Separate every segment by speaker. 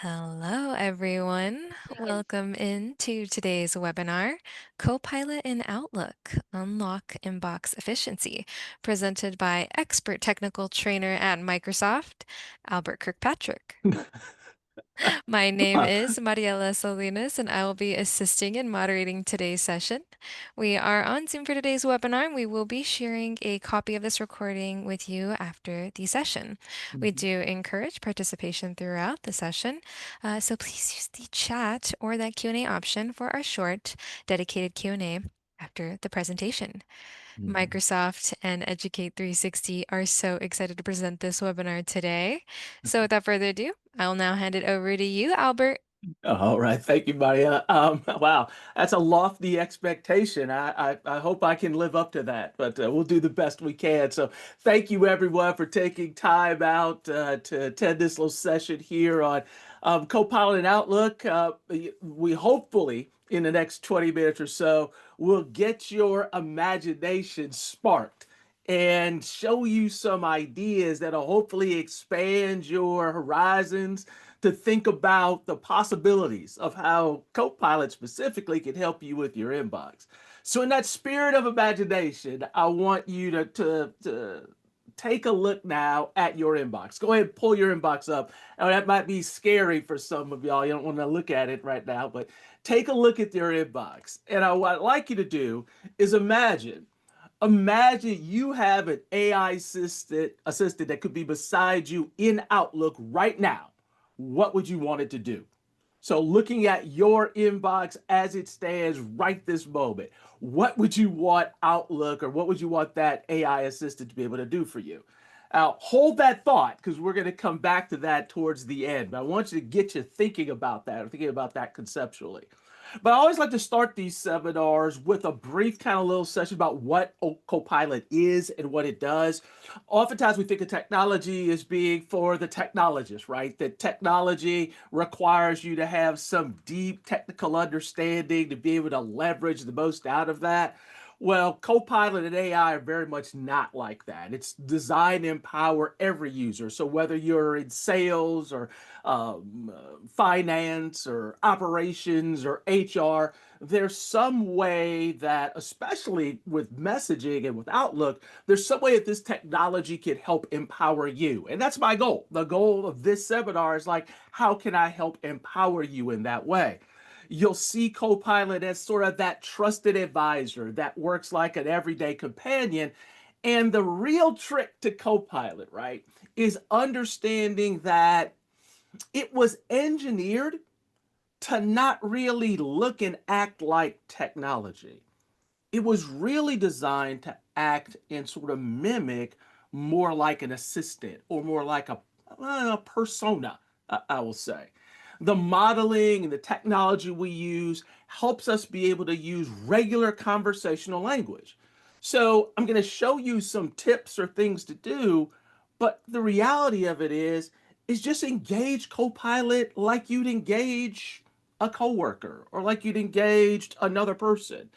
Speaker 1: Hello, everyone. Welcome into today's webinar, Copilot in Outlook, Unlock Inbox Efficiency, presented by expert technical trainer at Microsoft, Albert Kirkpatrick. My name is Mariela Salinas, and I will be assisting and moderating today's session. We are on Zoom for today's webinar, and we will be sharing a copy of this recording with you after the session. We do encourage participation throughout the session, so please use the chat or that Q&A option for our short, dedicated Q&A after the presentation. Microsoft and Educate 360 are so excited to present this webinar today. So without further ado, I'll now hand it over to you, Albert.
Speaker 2: All right, thank you, Maria. Wow, that's a lofty expectation. I hope I can live up to that, but we'll do the best we can. So thank you, everyone, for taking time out to attend this little session here on Copilot and Outlook. We hopefully, in the next 20 minutes or so, will get your imagination sparked and show you some ideas that'll hopefully expand your horizons to think about the possibilities of how Copilot specifically can help you with your inbox. So, in that spirit of imagination, I want you to take a look now at your inbox. Go ahead and pull your inbox up. Now, that might be scary for some of y'all. You don't want to look at it right now, but take a look at your inbox. And what I'd like you to do is imagine you have an AI assistant that could be beside you in Outlook right now. What would you want it to do? So, looking at your inbox as it stands right this moment, what would you want Outlook or what would you want that AI assistant to be able to do for you? Now, hold that thought because we're going to come back to that towards the end. But I want you to get you thinking about that or thinking about that conceptually. But I always like to start these seminars with a brief kind of little session about what Copilot is and what it does. Oftentimes we think of technology as being for the technologist, right? That technology requires you to have some deep technical understanding to be able to leverage the most out of that. Well, Copilot and AI are very much not like that. It's designed to empower every user. So whether you're in sales or finance or operations or HR, there's some way that, especially with messaging and with Outlook, there's some way that this technology can help empower you. And that's my goal. The goal of this seminar is like, how can I help empower you in that way? You'll see Copilot as sort of that trusted advisor that works like an everyday companion. And the real trick to Copilot, right, is understanding that it was engineered to not really look and act like technology. It was really designed to act and sort of mimic more like an assistant or more like a persona, I will say. The modeling and the technology we use helps us be able to use regular conversational language. So I'm going to show you some tips or things to do, but the reality of it is just engage Copilot like you'd engage a coworker or like you'd engaged another person.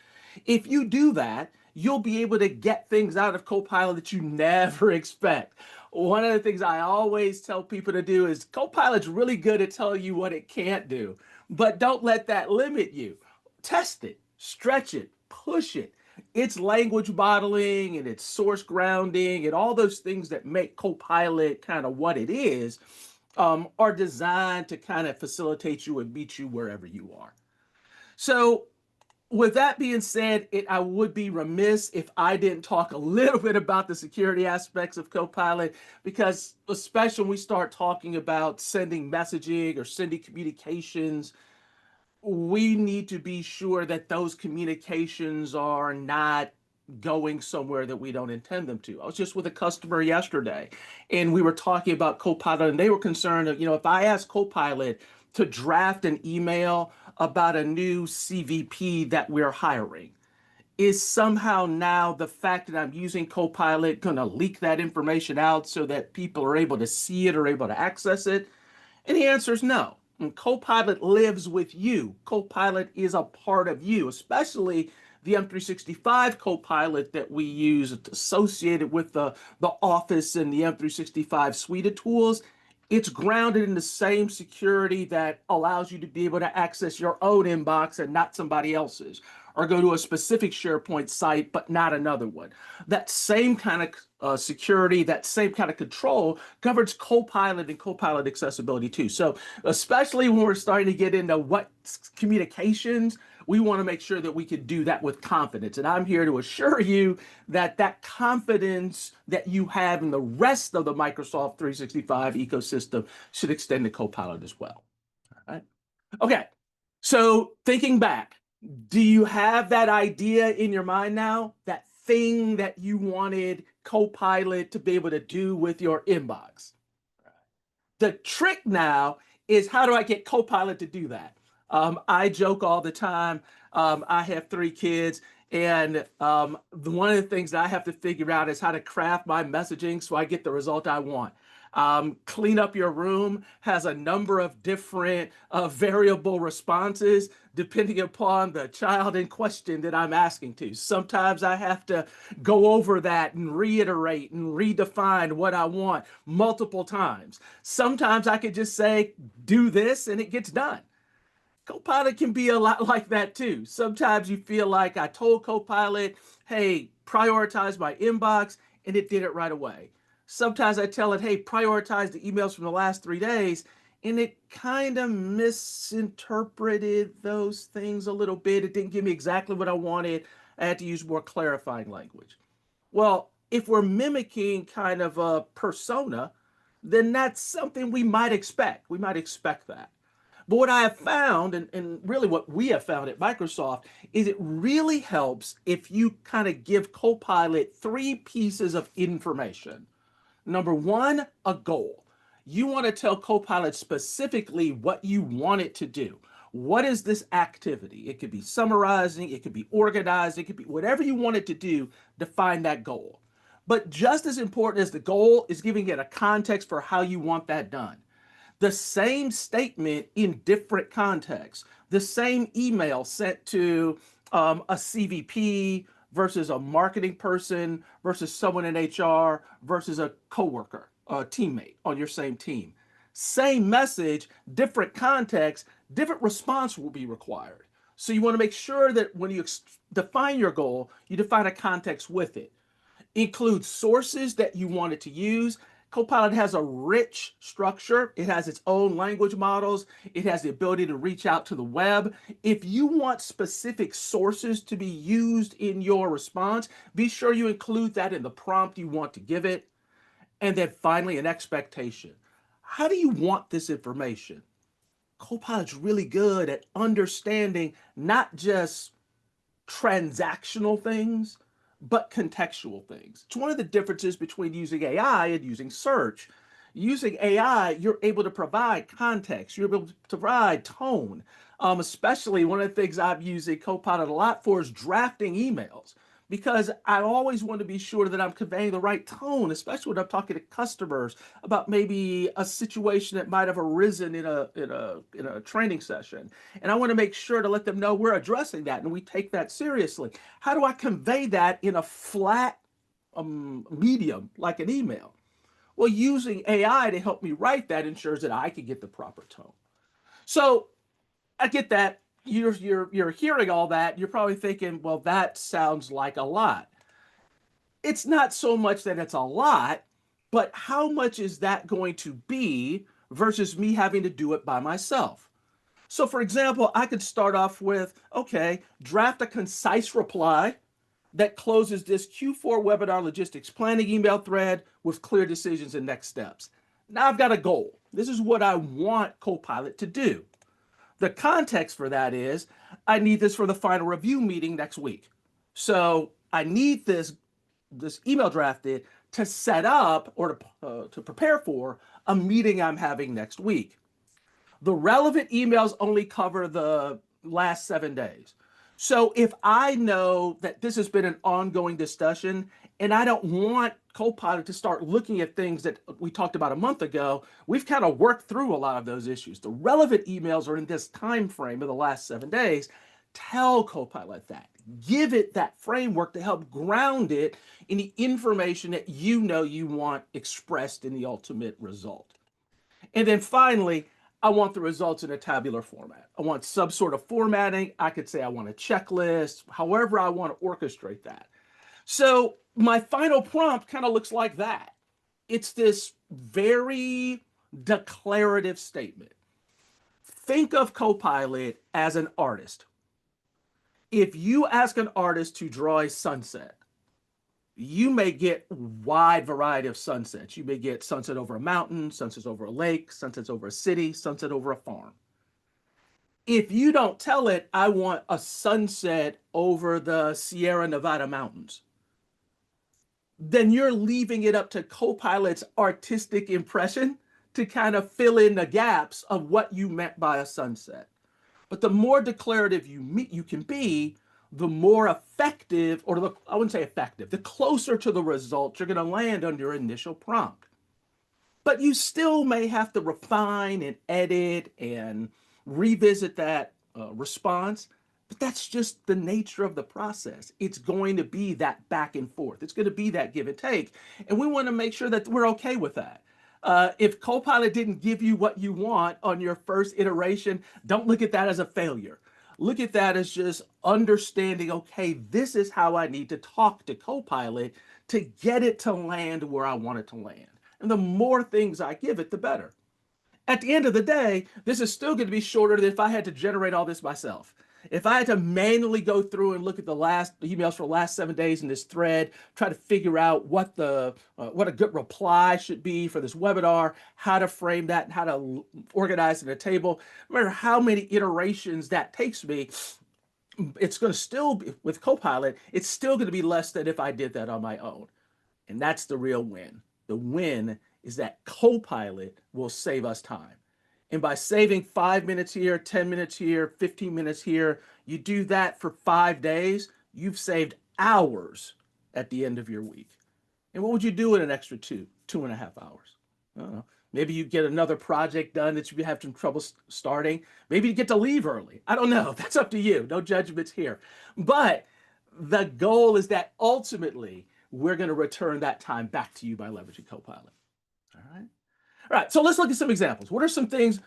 Speaker 2: If you do that, you'll be able to get things out of Copilot that you never expect. One of the things I always tell people to do is Copilot's really good at telling you what it can't do, but don't let that limit you. Test it, stretch it, push it. It's language modeling and it's source grounding and all those things that make Copilot kind of what it is are designed to kind of facilitate you and meet you wherever you are. So with that being said, I would be remiss if I didn't talk a little bit about the security aspects of Copilot, because especially when we start talking about sending messaging or sending communications, we need to be sure that those communications are not going somewhere that we don't intend them to. I was just with a customer yesterday and we were talking about Copilot and they were concerned that, if I ask Copilot to draft an email about a new CVP that we're hiring, is somehow now the fact that I'm using Copilot going to leak that information out so that people are able to see it or able to access it? And the answer is no. And Copilot lives with you. Copilot is a part of you, especially the M365 Copilot that we use associated with the Office and the M365 suite of tools. It's grounded in the same security that allows you to be able to access your own inbox and not somebody else's, or go to a specific SharePoint site but not another one. That same kind of security, that same kind of control governs Copilot and Copilot accessibility too. So, especially when we're starting to get into what communications, we want to make sure that we can do that with confidence. And I'm here to assure you that that confidence that you have in the rest of the Microsoft 365 ecosystem should extend to Copilot as well. All right. Okay. So thinking back, do you have that idea in your mind now? That thing that you wanted Copilot to be able to do with your inbox? The trick now is, how do I get Copilot to do that? I joke all the time. I have 3 kids, and one of the things that I have to figure out is how to craft my messaging so I get the result I want. Clean up your room has a number of different variable responses depending upon the child in question that I'm asking to. Sometimes I have to go over that and reiterate and redefine what I want multiple times. Sometimes I could just say, do this, and it gets done. Copilot can be a lot like that too. Sometimes you feel like I told Copilot, hey, prioritize my inbox, and it did it right away. Sometimes I tell it, hey, prioritize the emails from the last 3 days, and it kind of misinterpreted those things a little bit. It didn't give me exactly what I wanted. I had to use more clarifying language. Well, if we're mimicking kind of a persona, then that's something we might expect. We might expect that. But what I have found, and really what we have found at Microsoft, is it really helps if you kind of give Copilot 3 pieces of information. Number one, a goal. You want to tell Copilot specifically what you want it to do. What is this activity? It could be summarizing, it could be organizing, it could be whatever you want it to do, define that goal. But just as important as the goal is giving it a context for how you want that done. The same statement in different contexts, the same email sent to a CVP versus a marketing person versus someone in HR versus a coworker, a teammate on your same team. Same message, different context, different response will be required. So you want to make sure that when you define your goal, you define a context with it. Include sources that you want it to use. Copilot has a rich structure. It has its own language models. It has the ability to reach out to the web. If you want specific sources to be used in your response, be sure you include that in the prompt you want to give it. And then finally, an expectation. How do you want this information? Copilot's really good at understanding not just transactional things, but contextual things. It's one of the differences between using AI and using search. Using AI, you're able to provide context, you're able to provide tone. Especially one of the things I'm using Copilot a lot for is drafting emails, because I always want to be sure that I'm conveying the right tone, especially when I'm talking to customers about maybe a situation that might have arisen in a training session. And I want to make sure to let them know we're addressing that and we take that seriously. How do I convey that in a flat medium like an email? Well, using AI to help me write that ensures that I can get the proper tone. So I get that. You're hearing all that. You're probably thinking, well, that sounds like a lot. It's not so much that it's a lot, but how much is that going to be versus me having to do it by myself? So, for example, I could start off with, okay, draft a concise reply that closes this Q4 webinar logistics planning email thread with clear decisions and next steps. Now I've got a goal. This is what I want Copilot to do. The context for that is I need this for the final review meeting next week. So I need this email drafted to set up or to prepare for a meeting I'm having next week. The relevant emails only cover the last 7 days. So if I know that this has been an ongoing discussion and I don't want Copilot to start looking at things that we talked about a month ago, we've kind of worked through a lot of those issues. The relevant emails are in this time frame of the last 7 days. Tell Copilot that. Give it that framework to help ground it in the information that you know you want expressed in the ultimate result. And then finally, I want the results in a tabular format. I want some sort of formatting. I could say I want a checklist, however I want to orchestrate that. So my final prompt kind of looks like that. It's this very declarative statement. Think of Copilot as an artist. If you ask an artist to draw a sunset, you may get a wide variety of sunsets. You may get sunset over a mountain, sunsets over a lake, sunsets over a city, sunset over a farm. If you don't tell it, I want a sunset over the Sierra Nevada mountains, then you're leaving it up to Copilot's artistic impression to kind of fill in the gaps of what you meant by a sunset. But the more declarative you can be, the more effective, or I wouldn't say effective, the closer to the result you're going to land on your initial prompt. But you still may have to refine and edit and revisit that response. But that's just the nature of the process. It's going to be that back and forth. It's going to be that give and take. And we want to make sure that we're okay with that. If Copilot didn't give you what you want on your first iteration, don't look at that as a failure. Look at that as just understanding, okay, this is how I need to talk to Copilot to get it to land where I want it to land. And the more things I give it, the better. At the end of the day, this is still going to be shorter than if I had to generate all this myself. If I had to manually go through and look at the emails for the last 7 days in this thread, try to figure out what a good reply should be for this webinar, how to frame that, and how to organize in a table, no matter how many iterations that takes me, it's going to still be, with Copilot, it's still going to be less than if I did that on my own. And that's the real win. The win is that Copilot will save us time. And by saving 5 minutes here, 10 minutes here, 15 minutes here, you do that for 5 days, you've saved hours at the end of your week. And what would you do in an extra 2.5 hours? I don't know. Maybe you get another project done that you have some trouble starting. Maybe you get to leave early. I don't know. That's up to you. No judgments here. But the goal is that ultimately we're going to return that time back to you by leveraging Copilot. All right. All right, so let's look at some examples. What are some things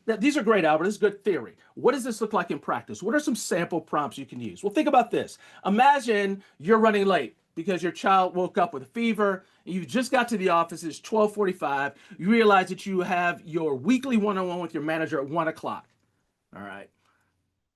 Speaker 2: these are great, Albert? This is good theory. What does this look like in practice? What are some sample prompts you can use? Well, think about this. Imagine you're running late because your child woke up with a fever. And you just got to the office. It's 12:45. You realize that you have your weekly one-on-one with your manager at 1 o'clock. All right.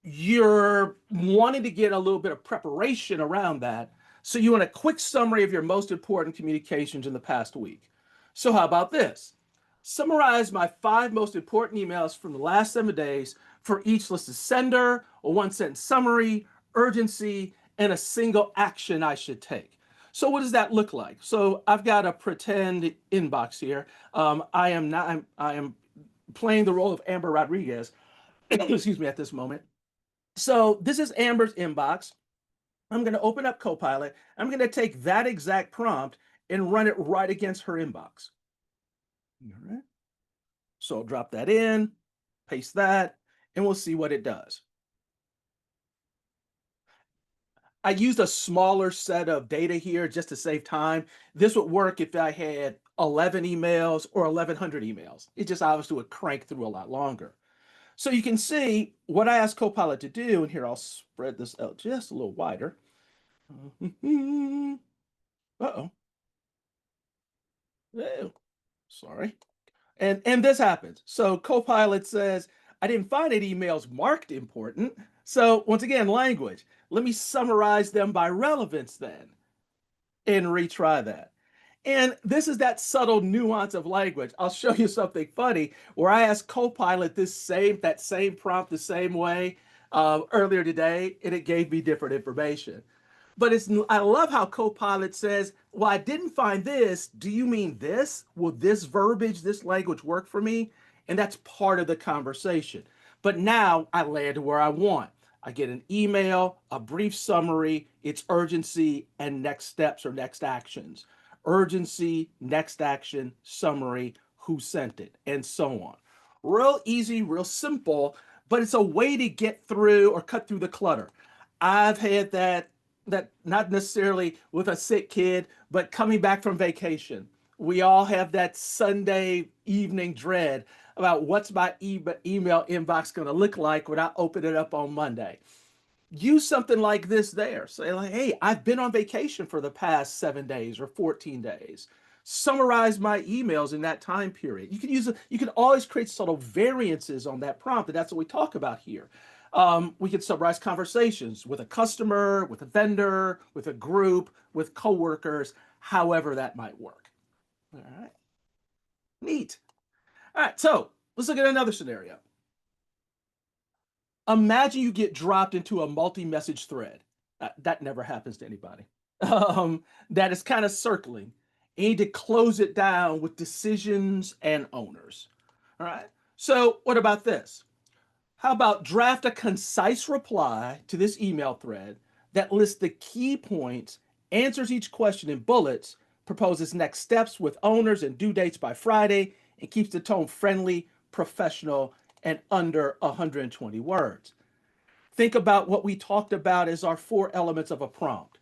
Speaker 2: You're wanting to get a little bit of preparation around that. So you want a quick summary of your most important communications in the past week. So how about this? Summarize my 5 most important emails from the last 7 days for each listed sender, a 1 sentence summary, urgency, and a single action I should take. So what does that look like? So I've got a pretend inbox here. I am playing the role of Amber Rodriguez, excuse me, at this moment. So this is Amber's inbox. I'm going to open up Copilot. I'm going to take that exact prompt and run it right against her inbox. All right. So I'll drop that in, paste that, and we'll see what it does. I used a smaller set of data here just to save time. This would work if I had 11 emails or 1100 emails. It just obviously would crank through a lot longer. So you can see what I asked Copilot to do, and here I'll spread this out just a little wider. Uh-oh. Oh, sorry. And this happens. So Copilot says, I didn't find any emails marked important. So once again, language. Let me summarize them by relevance then and retry that. And this is that subtle nuance of language. I'll show you something funny where I asked Copilot that same prompt the same way earlier today, and it gave me different information. But I love how Copilot says, well, I didn't find this. Do you mean this? Will this verbiage, this language work for me? And that's part of the conversation. But now I land where I want. I get an email, a brief summary, its urgency, and next steps or next actions. Urgency, next action, summary, who sent it, and so on. Real easy, real simple, but it's a way to get through or cut through the clutter. I've had that not necessarily with a sick kid, but coming back from vacation We all have that Sunday evening dread about what's my email inbox going to look like when I open it up on Monday. Use something like this there. Say, like, hey, I've been on vacation for the past 7 days or 14 days. Summarize my emails in that time period. You can always create subtle variances on that prompt, and that's what we talk about here. We can summarize conversations with a customer, with a vendor, with a group, with coworkers, however that might work. All right, neat. All right, so let's look at another scenario. Imagine you get dropped into a multi-message thread. That never happens to anybody. That is kind of circling. You need to close it down with decisions and owners. All right. So what about this? How about draft a concise reply to this email thread that lists the key points, answers each question in bullets, proposes next steps with owners and due dates by Friday, and keeps the tone friendly, professional, and under 120 words. Think about what we talked about as our four elements of a prompt: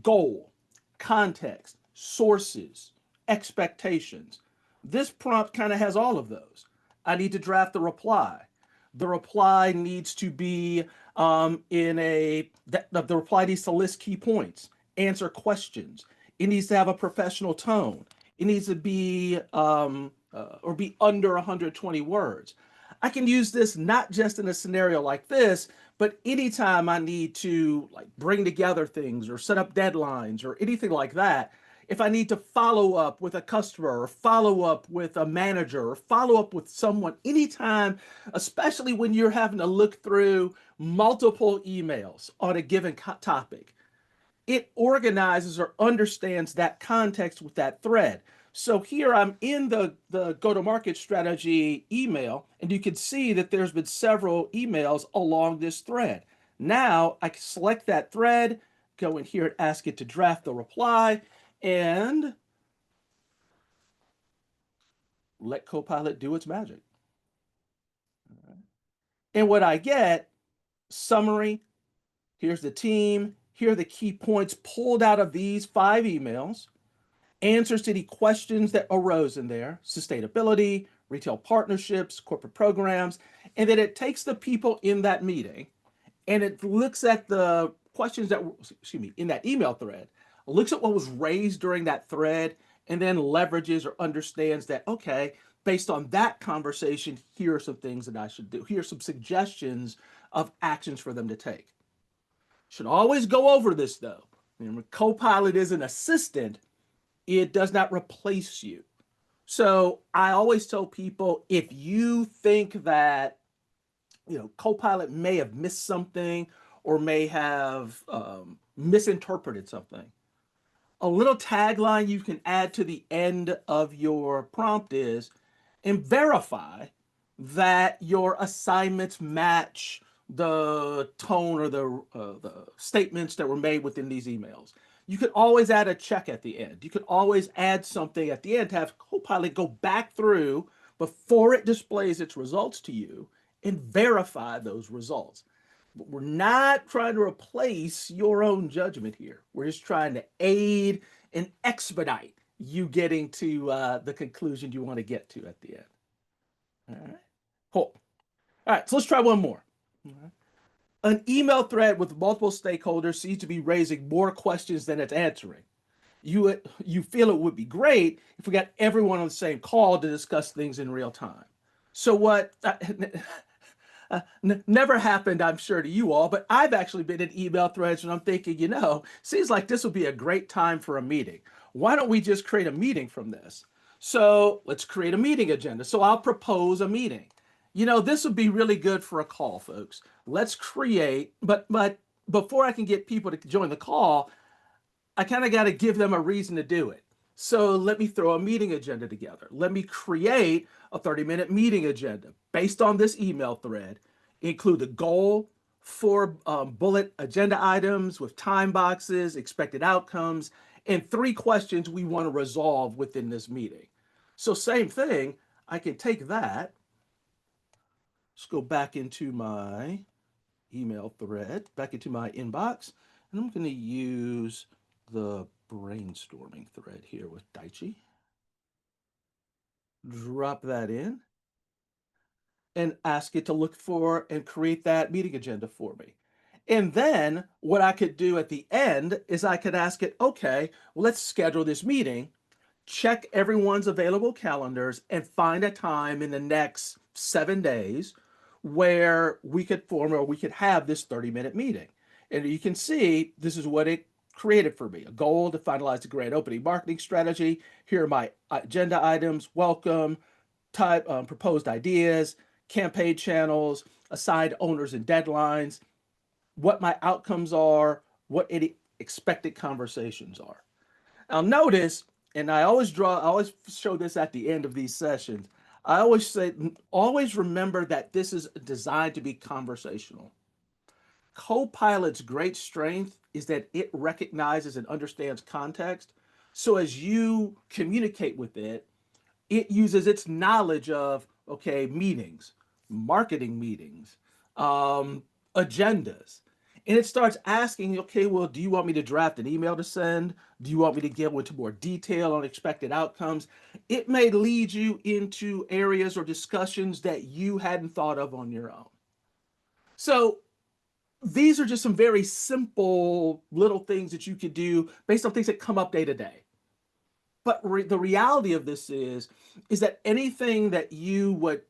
Speaker 2: goal, context, sources, expectations. This prompt kind of has all of those. I need to draft the reply. The reply needs to be the reply needs to list key points, answer questions. It needs to have a professional tone. It needs to be or be under 120 words. I can use this not just in a scenario like this, but anytime I need to like bring together things or set up deadlines or anything like that. If I need to follow up with a customer or follow up with a manager or follow up with someone, anytime, especially when you're having to look through multiple emails on a given topic, it organizes or understands that context with that thread. So here I'm in the go to market strategy email, and you can see that there's been several emails along this thread. Now I can select that thread, go in here and ask it to draft the reply, and let Copilot do its magic. And what I get, summary, here's the team, here are the key points pulled out of these 5 emails, answers to the questions that arose in there: sustainability, retail partnerships, corporate programs. And then it takes the people in that meeting and it looks at the questions that were, excuse me, in that email thread, looks at what was raised during that thread, and then leverages or understands that, okay, based on that conversation, here are some things that I should do. Here are some suggestions of actions for them to take. Should always go over this though. Remember, Copilot is an assistant, it does not replace you. So I always tell people, if you think that Copilot may have missed something or may have misinterpreted something, a little tagline you can add to the end of your prompt is, and verify that your assignments match the tone or the statements that were made within these emails. You could always add a check at the end. You could always add something at the end to have Copilot go back through before it displays its results to you and verify those results. But we're not trying to replace your own judgment here. We're just trying to aid and expedite you getting to the conclusion you want to get to at the end. All right, cool. All right, so let's try one more. An email thread with multiple stakeholders seems to be raising more questions than it's answering. You feel it would be great if we got everyone on the same call to discuss things in real time. So what never happened, I'm sure, to you all, but I've actually been in email threads and I'm thinking, seems like this would be a great time for a meeting. Why don't we just create a meeting from this? So let's create a meeting agenda. So I'll propose a meeting. This would be really good for a call, folks. Let's create, but before I can get people to join the call, I kind of got to give them a reason to do it. So let me throw a meeting agenda together. Let me create a 30-minute meeting agenda based on this email thread. Include the goal, four bullet agenda items with time boxes, expected outcomes, and 3 questions we want to resolve within this meeting. So same thing, I can take that. Let's go back into my email thread, back into my inbox, and I'm going to use the brainstorming thread here with Daichi. drop that in, and ask it to look for and create that meeting agenda for me. And then what I could do at the end is I could ask it, okay, well, let's schedule this meeting, check everyone's available calendars, and find a time in the next 7 days where we could form or we could have this 30-minute meeting. And you can see this is what it created for me: a goal to finalize the grand opening marketing strategy. Here are my agenda items: welcome, type, proposed ideas, campaign channels, assigned owners and deadlines, what my outcomes are, what any expected conversations are. Now, notice, and I always show this at the end of these sessions. I always say, always remember that this is designed to be conversational. Copilot's great strength is that it recognizes and understands context. So as you communicate with it uses its knowledge of, okay, meetings, marketing meetings, agendas, and it starts asking, okay, well, do you want me to draft an email to send? Do you want me to get into more detail on expected outcomes? It may lead you into areas or discussions that you hadn't thought of on your own. So these are just some very simple little things that you could do based on things that come up day to day. But the reality of this is that anything that you would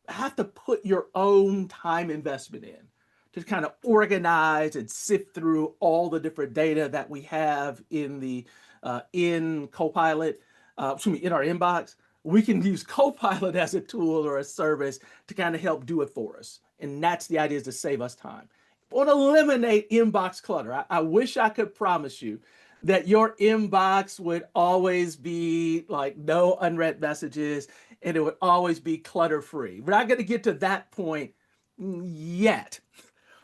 Speaker 2: have to put your own time investment in to kind of organize and sift through all the different data that we have in Copilot, excuse me, in our inbox, we can use Copilot as a tool or a service to kind of help do it for us. And that's the idea, is to save us time or to eliminate inbox clutter. I wish I could promise you that your inbox would always be like no unread messages and it would always be clutter free. We're not going to get to that point yet.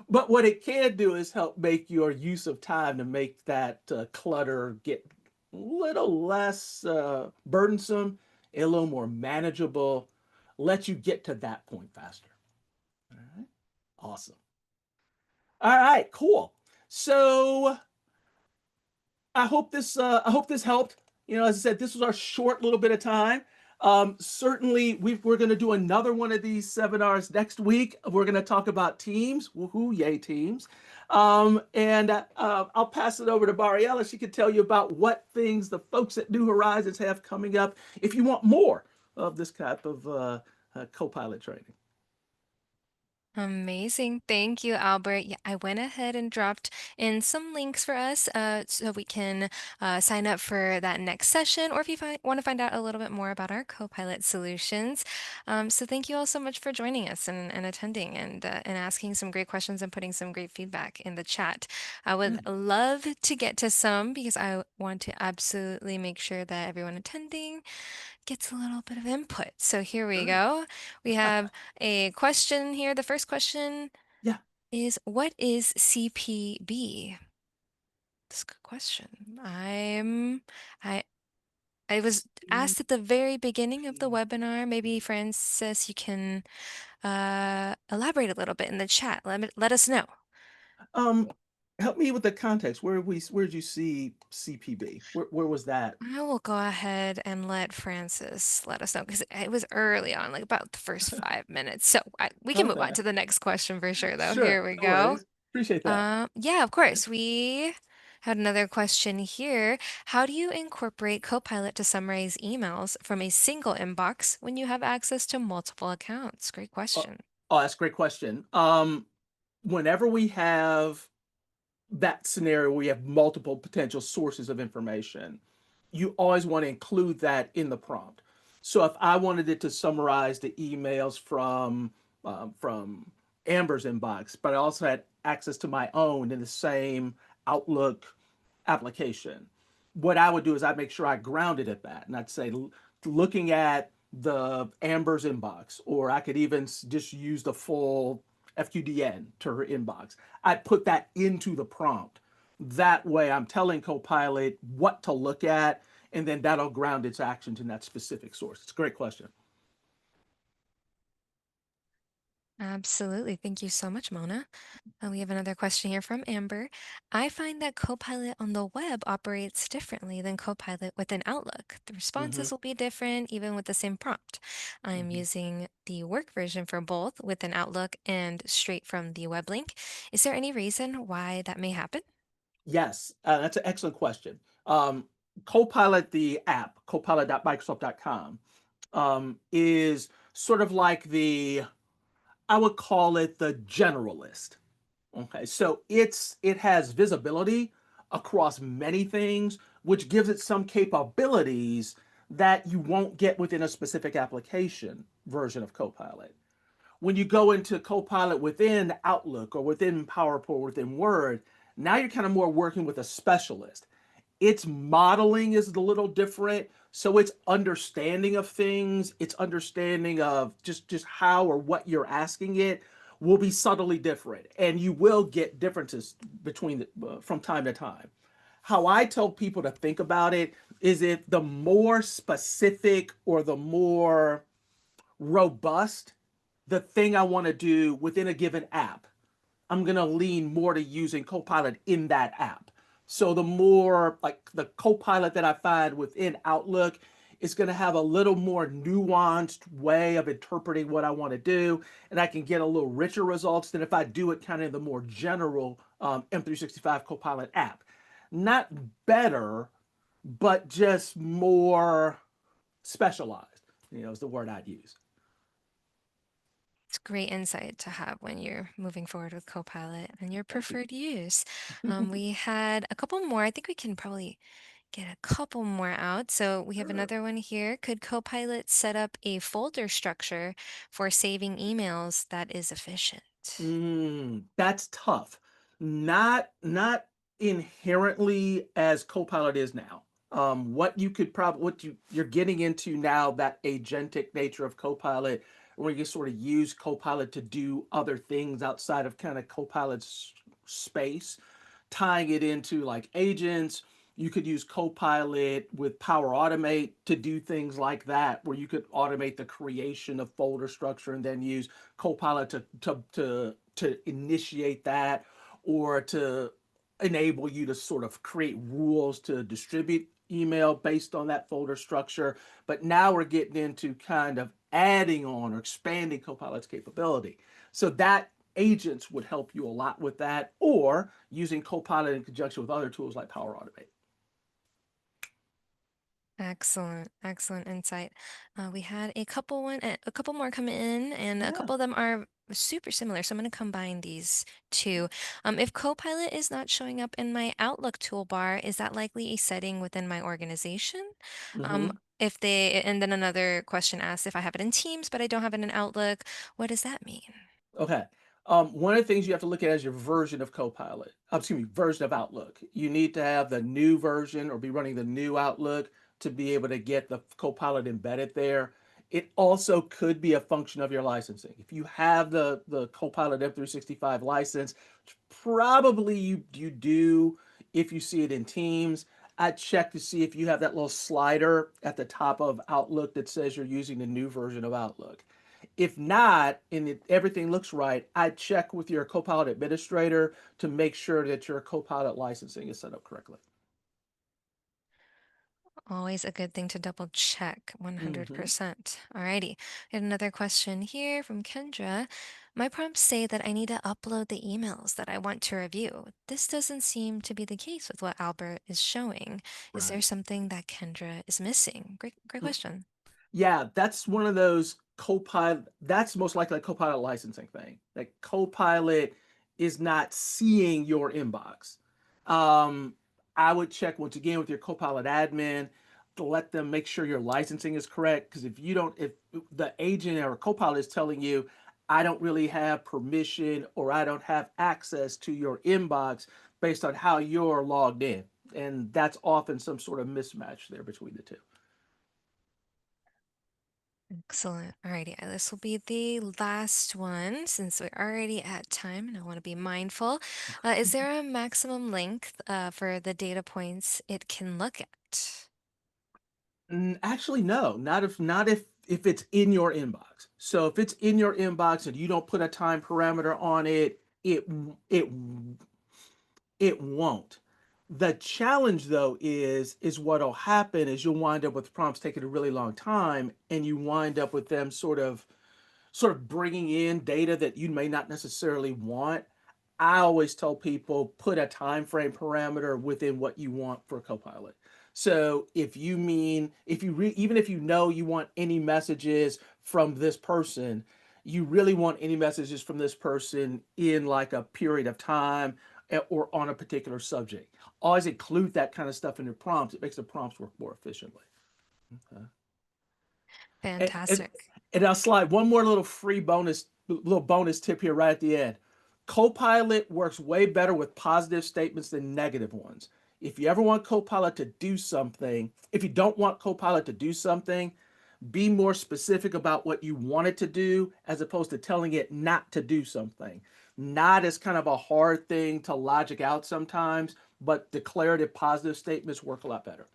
Speaker 2: But what it can do is help make your use of time to make that clutter get a little less burdensome, a little more manageable, let you get to that point faster. All right. Awesome. All right, cool. So I hope this helped. You know, as I said, this was our short little bit of time. Certainly, we're going to do another one of these seminars next week. We're going to talk about teams. Woohoo, yay, teams. And I'll pass it over to Bariella. She can tell you about what things the folks at New Horizons have coming up if you want more of this type of co-pilot training.
Speaker 1: Amazing. Thank you, Albert. Yeah, I went ahead and dropped in some links for us so we can sign up for that next session, or if you want to find out a little bit more about our Copilot solutions. So thank you all so much for joining us and attending and asking some great questions and putting some great feedback in the chat. I would
Speaker 2: Yeah.
Speaker 1: love to get to some because I want to absolutely make sure that everyone attending gets a little bit of input. So here we
Speaker 2: Great.
Speaker 1: go. We have a question here. The first question
Speaker 2: Yeah.
Speaker 1: is, what is CPB? That's a good question. I I was asked at the very beginning of the webinar. Maybe Francis, you can elaborate a little bit in the chat. Let us know.
Speaker 2: Um, Help me with the context. Where did you see CPB? Where was that?
Speaker 1: I will go ahead and let Francis let us know because it was early on, like about the first 5 minutes. So we can move on
Speaker 2: Okay.
Speaker 1: to the next question for sure, though.
Speaker 2: Sure.
Speaker 1: Here we
Speaker 2: No
Speaker 1: go.
Speaker 2: worries. Appreciate that.
Speaker 1: Yeah, of course. We had another question here. How do you incorporate Copilot to summarize emails from a single inbox when you have access to multiple accounts? Great
Speaker 2: Oh,
Speaker 1: question.
Speaker 2: oh, that's a great question. Whenever we have that scenario where we have multiple potential sources of information, you always want to include that in the prompt. So if I wanted it to summarize the emails from Amber's inbox, but I also had access to my own in the same Outlook application, what I would do is I'd make sure I grounded at that, and I'd say, looking at the Amber's inbox, or I could even just use the full FQDN to her inbox. I'd put that into the prompt. That way, I'm telling Copilot what to look at, and then that'll ground its actions in that specific source. It's a great question.
Speaker 1: Absolutely. Thank you so much, Mona. We have another question here from Amber. I find that Copilot on the web operates differently than Copilot within Outlook. The
Speaker 2: Hmm.
Speaker 1: responses will be different even with the same prompt. I am
Speaker 2: Hmm.
Speaker 1: using the work version for both within Outlook and straight from the web link. Is there any reason why that may happen?
Speaker 2: Yes, that's an excellent question. Copilot, the app, copilot.microsoft.com, is sort of like I would call it the generalist. Okay, so it has visibility across many things, which gives it some capabilities that you won't get within a specific application version of Copilot. When you go into Copilot within Outlook or within PowerPoint or within Word, now you're kind of more working with a specialist. Its modeling is a little different, so its understanding of things, its understanding of just how or what you're asking it will be subtly different, and you will get differences from time to time. How I tell people to think about it is if the more specific or the more robust the thing I want to do within a given app, I'm going to lean more to using Copilot in that app. So the more like the Copilot that I find within Outlook is going to have a little more nuanced way of interpreting what I want to do, and I can get a little richer results than if I do it kind of the more general M365 Copilot app. Not better, but just more specialized, is the word I'd use.
Speaker 1: It's great insight to have when you're moving forward with Copilot and your
Speaker 2: Thank you.
Speaker 1: preferred use. We had a couple more. I think we can probably get a couple more out. So we have
Speaker 2: Sure.
Speaker 1: another one here. Could Copilot set up a folder structure for saving emails that is efficient?
Speaker 2: That's tough. Not inherently as Copilot is now. What you're getting into now, that agentic nature of Copilot, where you sort of use Copilot to do other things outside of kind of Copilot's space, tying it into like agents. You could use Copilot with Power Automate to do things like that, where you could automate the creation of folder structure and then use Copilot to initiate that, or to enable you to sort of create rules to distribute email based on that folder structure. But now we're getting into kind of adding on or expanding Copilot's capability. So that agents would help you a lot with that, or using Copilot in conjunction with other tools like Power Automate.
Speaker 1: Excellent, excellent insight. We had a couple more come in, and a
Speaker 2: Yeah.
Speaker 1: couple of them are super similar. So I'm going to combine these two. If Copilot is not showing up in my Outlook toolbar, is that likely a setting within my organization? Um,
Speaker 2: Hmm.
Speaker 1: and then another question asks if I have it in Teams, but I don't have it in Outlook, what does that mean?
Speaker 2: Okay. One of the things you have to look at is your version of Copilot. Excuse me, version of Outlook. You need to have the new version or be running the new Outlook to be able to get the Copilot embedded there. It also could be a function of your licensing. If you have the Copilot M365 license, which probably you do if you see it in Teams, I'd check to see if you have that little slider at the top of Outlook that says you're using the new version of Outlook. If not, and everything looks right, I'd check with your Copilot administrator to make sure that your Copilot licensing is set up correctly.
Speaker 1: Always a good thing to double check,
Speaker 2: Hmm.
Speaker 1: 100%. Alrighty. We have another question here from Kendra. My prompts say that I need to upload the emails that I want to review. This doesn't seem to be the case with what Albert is showing. Is there
Speaker 2: Right.
Speaker 1: something that Kendra is missing? Great question.
Speaker 2: Yeah, that's one of those Copilot. That's most likely a Copilot licensing thing. Like Copilot is not seeing your inbox. Um, I would check once again with your Copilot admin to let them make sure your licensing is correct. Because if the agent or Copilot is telling you, I don't really have permission or I don't have access to your inbox based on how you're logged in, and that's often some sort of mismatch there between the two.
Speaker 1: Excellent. Alrighty, this will be the last one since we're already at time and I want to be mindful. Is there a maximum length for the data points it can look at?
Speaker 2: Actually, no. Not if if it's in your inbox. So if it's in your inbox and you don't put a time parameter on it, it won't. The challenge though is what'll happen is you'll wind up with prompts taking a really long time, and you wind up with them sort of bringing in data that you may not necessarily want. I always tell people put a time frame parameter within what you want for Copilot. So even if you know you want any messages from this person, you really want any messages from this person in like a period of time, or on a particular subject. Always include that kind of stuff in your prompts. It makes the prompts work more efficiently. Okay. And, and,
Speaker 1: Fantastic.
Speaker 2: and I'll slide one more little bonus tip here right at the end. Copilot works way better with positive statements than negative ones. If you ever want Copilot to do something, if you don't want Copilot to do something, be more specific about what you want it to do as opposed to telling it not to do something. Not is kind of a hard thing to logic out sometimes, but declarative positive statements work a lot better.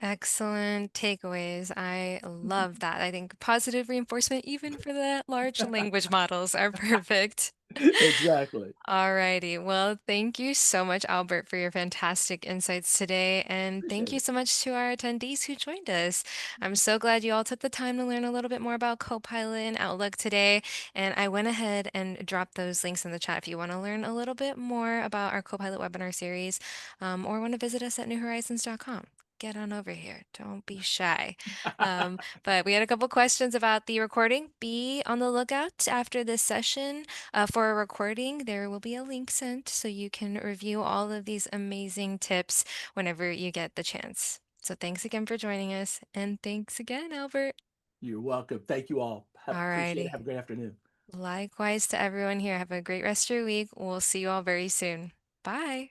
Speaker 1: Excellent takeaways. I love that. I think positive reinforcement, even for the large language models, are perfect.
Speaker 2: Exactly.
Speaker 1: Alrighty. Well, thank you so much, Albert, for your fantastic insights today. And thank
Speaker 2: Appreciate
Speaker 1: you
Speaker 2: it.
Speaker 1: so much to our attendees who joined us. I'm so glad you all took the time to learn a little bit more about Copilot and Outlook today. And I went ahead and dropped those links in the chat if you want to learn a little bit more about our Copilot webinar series, or want to visit us at newhorizons.com. Get on over here. Don't be shy. But we had a couple questions about the recording. Be on the lookout after this session for a recording. There will be a link sent so you can review all of these amazing tips whenever you get the chance. So thanks again for joining us, and thanks again, Albert.
Speaker 2: You're welcome. Thank you all. Appreciate it. Have a
Speaker 1: Alrighty.
Speaker 2: great afternoon.
Speaker 1: Likewise to everyone here. Have a great rest of your week. We'll see you all very soon. Bye.